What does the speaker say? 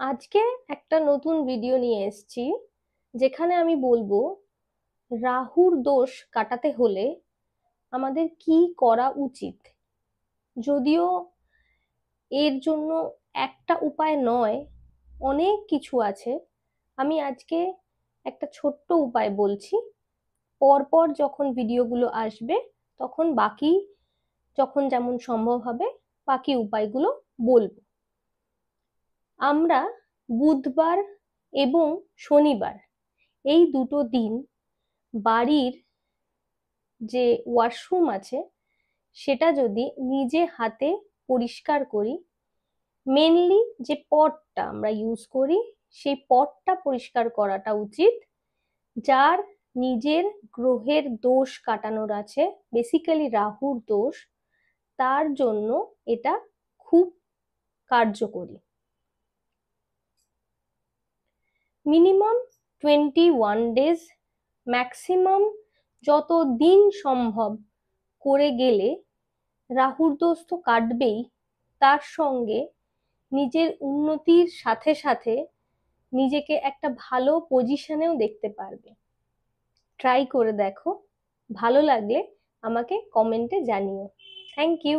আজকে একটা নতুন ভিডিও নিয়ে এসেছি, যেখানে আমি বলবো রাহুর দোষ কাটাতে হলে আমাদের কি করা উচিত। যদিও এর জন্য একটা উপায় নয়, অনেক কিছু আছে। আমি আজকে একটা ছোট্ট উপায় বলছি, পরপর যখন ভিডিওগুলো আসবে তখন বাকি, যখন যেমন সম্ভব হবে বাকি উপায়গুলো বলবো। আমরা বুধবার এবং শনিবার এই দুটো দিন বাড়ির যে ওয়াশরুম আছে সেটা যদি নিজে হাতে পরিষ্কার করি, মেনলি যে পটটা আমরা ইউজ করি সেই পটটা পরিষ্কার করাটা উচিত। যার নিজের গ্রহের দোষ কাটানোর আছে, বেসিক্যালি রাহুর দোষ, তার জন্য এটা খুব কার্যকরী। মিনিমাম 21 ডেজ, ম্যাক্সিমাম যত দিন সম্ভব করে গেলে রাহুর দোষ তো কাটবেই, তার সঙ্গে নিজের উন্নতির সাথে সাথে নিজেকে একটা ভালো পজিশনেও দেখতে পারবে। ট্রাই করে দেখো, ভালো লাগলে আমাকে কমেন্টে জানিও। Thank you.